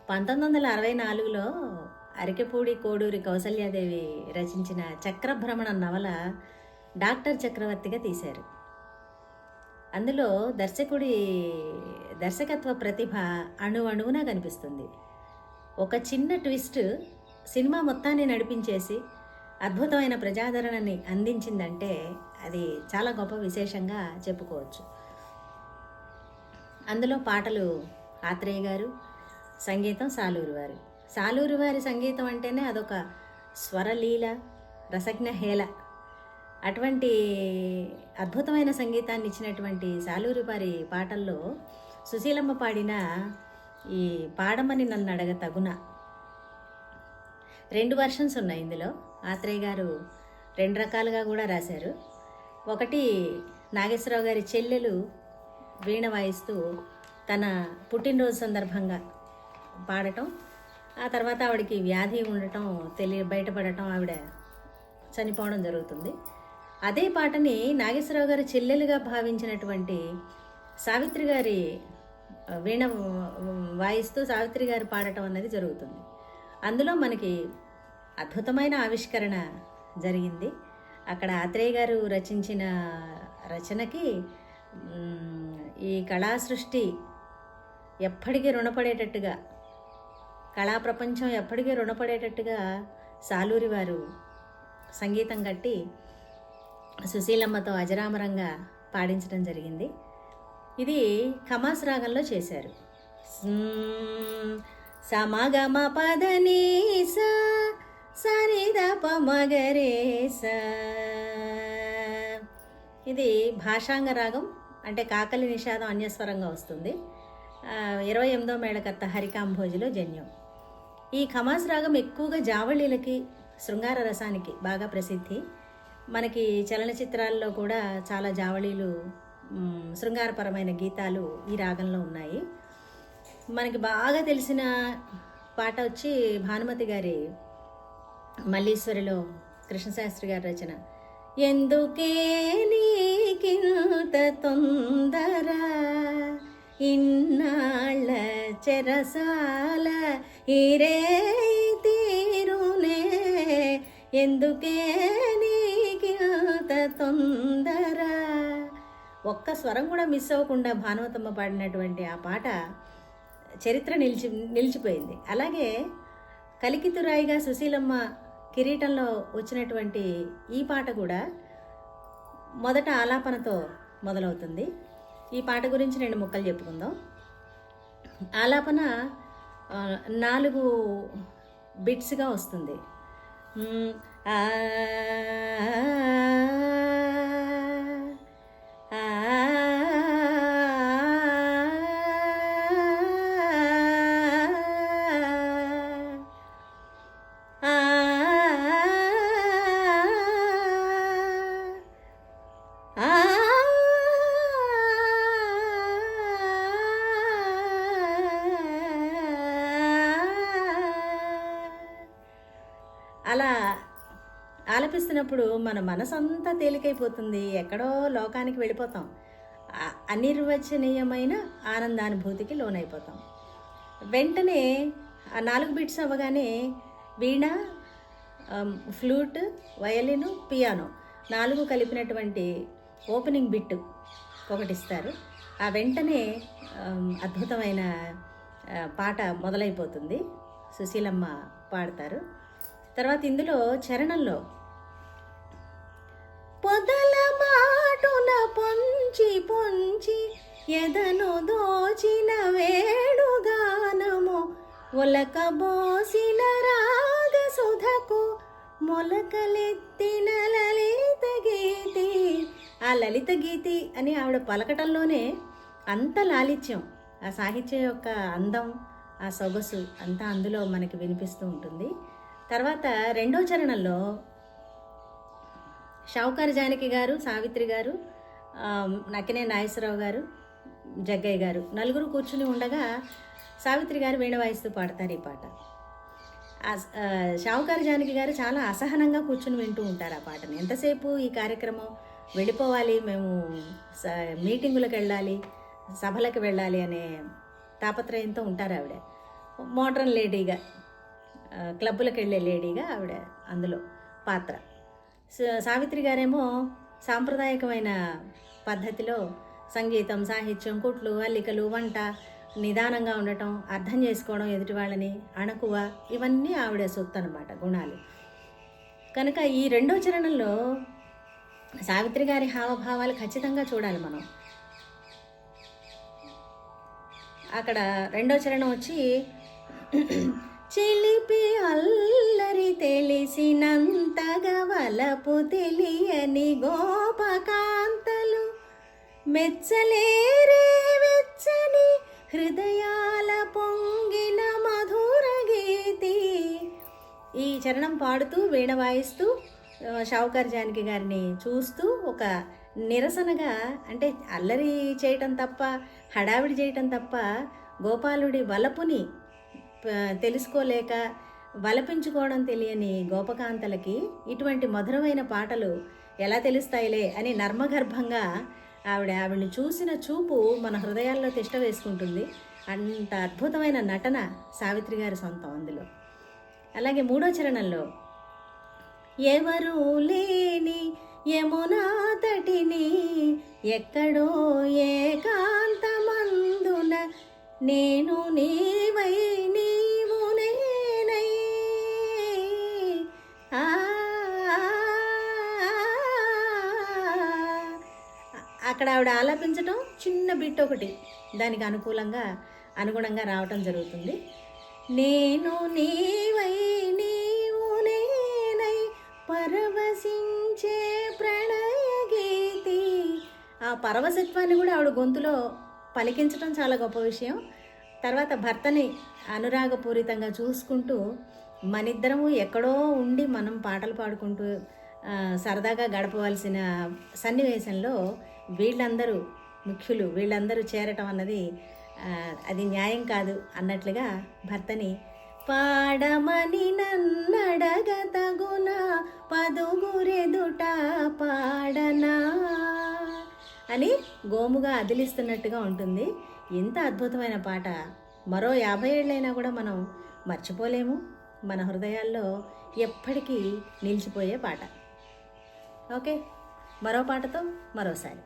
1964లో అరికెపూడి కోడూరి కౌసల్యాదేవి రచించిన చక్రభ్రమణ నవల డాక్టర్ చక్రవర్తిగా తీశారు. అందులో దర్శకుడి దర్శకత్వ ప్రతిభ అణువణువునా కనిపిస్తుంది. ఒక చిన్న ట్విస్ట్ సినిమా మొత్తాన్ని నడిపించేసి అద్భుతమైన ప్రజాదరణని అందించిందంటే అది చాలా గొప్ప విశేషంగా చెప్పుకోవచ్చు. అందులో పాటలు ఆత్రేయ గారు, సంగీతం సాలూరు వారు. సాలూరు వారి సంగీతం అంటేనే అదొక స్వరలీల, రసజ్ఞ హేళ. అటువంటి అద్భుతమైన సంగీతాన్ని ఇచ్చినటువంటి సాలూరు వారి పాటల్లో సుశీలమ్మ పాడిన ఈ పాడమని నన్ను అడగ తగున 2 వర్షన్స్ ఉన్నాయి ఇందులో. ఆత్రేయ గారు 2 రకాలుగా కూడా రాశారు. ఒకటి నాగేశ్వరరావు గారి చెల్లెలు వీణ వాయిస్తూ తన పుట్టినరోజు సందర్భంగా పాడటం, ఆ తర్వాత ఆవిడకి వ్యాధి ఉండటం బయటపడటం, ఆవిడ చనిపోవడం జరుగుతుంది. అదే పాటని నాగేశ్వరరావు గారి చెల్లెలుగా భావించినటువంటి సావిత్రి గారి వీణ వాయిస్తూ సావిత్రి గారు పాడటం అన్నది జరుగుతుంది. అందులో మనకి అద్భుతమైన ఆవిష్కరణ జరిగింది. అక్కడ ఆత్రేయ గారు రచించిన రచనకి ఈ కళా సృష్టి ఎప్పటికీ రుణపడేటట్టుగా, కళా ప్రపంచం ఎప్పటికీ రుణపడేటట్టుగా సాలూరి వారు సంగీతం కట్టి సుశీలమ్మతో అజరామరంగా పాడించడం జరిగింది. ఇది ఖమాస్ రాగంలో చేశారు. సమగమ పదని సరిద పమగరేస. ఇది భాషాంగ రాగం, అంటే కాకలి నిషాదం అన్యస్వరంగా వస్తుంది. 28వ మేళకర్త హరికాంభోజిలో జన్యం. ఈ ఖమాస్ రాగం ఎక్కువగా జావళీలకి, శృంగార రసానికి బాగా ప్రసిద్ధి. మనకి చలనచిత్రాల్లో కూడా చాలా జావళీలు, శృంగారపరమైన గీతాలు ఈ రాగంలో ఉన్నాయి. మనకి బాగా తెలిసిన పాట వచ్చి భానుమతి గారి మల్లీశ్వరిలో కృష్ణశాస్త్రి గారి రచన. ఎందుకే నీకింత తొందర, ఇన్నాళ్ళ చెరసాల ఇరే తీరునే, ఎందుకే నీకింత తొందర. ఒక్క స్వరం కూడా మిస్ అవ్వకుండా భానుమతమ్మ పాడినటువంటి ఆ పాట చరిత్ర నిలిచిపోయింది. అలాగే కలికితురాయిగా సుశీలమ్మ కిరీటంలో వచ్చినటువంటి ఈ పాట కూడా మొదట ఆలాపనతో మొదలవుతుంది. ఈ పాట గురించి 2 ముక్కలు చెప్పుకుందాం. ఆలాపన 4 బిట్స్గా వస్తుంది. అలా ఆలపిస్తున్నప్పుడు మన మనసంతా తేలికైపోతుంది, ఎక్కడో లోకానికి వెళ్ళిపోతాం, అనిర్వచనీయమైన ఆనందానుభూతికి లోనైపోతాం. వెంటనే ఆ 4 బిట్స్ అవ్వగానే వీణ, ఫ్లూట్, వయలిను, పియానో 4 కలిపినటువంటి ఓపెనింగ్ బిట్ ఒకటి ఇస్తారు. ఆ వెంటనే అద్భుతమైన పాట మొదలైపోతుంది. సుశీలమ్మ పాడతారు. తర్వాత ఇందులో చరణంలో పొదల మాటున పొంచి పొంచి ఎదను దోచిన వేణుగానము, ఒలకబోసిన రాగ సుధకు మొలకలెత్తిన లలిత గీతి. ఆ లలిత గీతి అని ఆవిడ పలకటంలోనే అంత లాలిత్యం, ఆ సాహిత్యం యొక్క అందం, ఆ సొగసు అంతా అందులో మనకి వినిపిస్తూ ఉంటుంది. తర్వాత 2వ చరణంలో షావుకారు జానకి గారు, సావిత్రి గారు, నక్కినే నాగేశ్వరరావు గారు, జగ్గయ్య గారు 4 కూర్చుని ఉండగా సావిత్రి గారు వీణ వాయిస్తూ పాడతారు ఈ పాట. షావుకారు జానకి గారు చాలా అసహనంగా కూర్చుని వింటూ ఉంటారు ఆ పాటని. ఎంతసేపు ఈ కార్యక్రమం వెళ్ళిపోవాలి, మేము మీటింగులకు వెళ్ళాలి, సభలకు వెళ్ళాలి అనే తాపత్రయంతో ఉంటారు ఆవిడ. మోడ్రన్ లేడీగా, క్లబ్బులకు వెళ్ళే లేడీగా ఆవిడ అందులో పాత్ర. సావిత్రి గారేమో సాంప్రదాయకమైన పద్ధతిలో సంగీతం, సాహిత్యం, కుట్లు, అల్లికలు, వంట, నిదానంగా ఉండటం, అర్థం చేసుకోవడం, ఎదుటి వాళ్ళని అణకువ, ఇవన్నీ ఆవిడ సొత్తు అనమాట, గుణాలు. కనుక ఈ రెండో చరణంలో సావిత్రి గారి హావభావాలు ఖచ్చితంగా చూడాలి మనం. అక్కడ రెండో చరణం వచ్చి, చిలిపి అల్లరి తెలిసినంతగా వలపు తెలియని గోపకాంతలు మెచ్చలేరే వెచ్చని హృదయాల పొంగిన మధుర గీతి. ఈ చరణం పాడుతూ వీణ వాయిస్తూ షావుకార్ జానకి గారిని చూస్తూ ఒక నిరసనగా, అంటే అల్లరి చేయటం తప్ప, హడావిడి చేయటం తప్ప, గోపాలుడి వలపుని తెలుసుకోలేక వలపించుకోవడం తెలియని గోపకాంతలకి ఇటువంటి మధురమైన పాటలు ఎలా తెలుస్తాయిలే అని నర్మగర్భంగా ఆవిడని చూసిన చూపు మన హృదయాల్లో తిష్ట వేసుకుంటుంది. అంత అద్భుతమైన నటన సావిత్రి గారి సొంతం అందులో. అలాగే మూడో చరణంలో, ఎవరు లేని యమునా తటిని ఎక్కడో ఏకాంతమందున నేను నీవై నీవు నేనై. అక్కడ ఆవిడ ఆలాపించటం చిన్న బిట్ ఒకటి దానికి అనుగుణంగా రావటం జరుగుతుంది. నేను నీవై నీవు నేనై పరవశించే ప్రణయ గీతి. ఆ పరవశత్వాన్ని కూడా ఆవిడ గొంతులో పలికించడం చాలా గొప్ప విషయం. తర్వాత భర్తని అనురాగపూరితంగా చూసుకుంటూ మనిద్దరము ఎక్కడో ఉండి మనం పాటలు పాడుకుంటూ సరదాగా గడపవలసిన సన్నివేశంలో వీళ్ళందరూ ముఖ్యులు, వీళ్ళందరూ చేరటం అన్నది అది న్యాయం కాదు అన్నట్లుగా భర్తని పాడమని నన్నడగ తగున పదుగురెదుట పాడనా అని గోముగా అదిలిస్తున్నట్టుగా ఉంటుంది. ఇంత అద్భుతమైన పాట మరో 50 ఏళ్ళైనా కూడా మనం మర్చిపోలేము. మన హృదయాల్లో ఎప్పటికీ నిలిచిపోయే పాట. ఓకే, మరో పాటతో మరోసారి.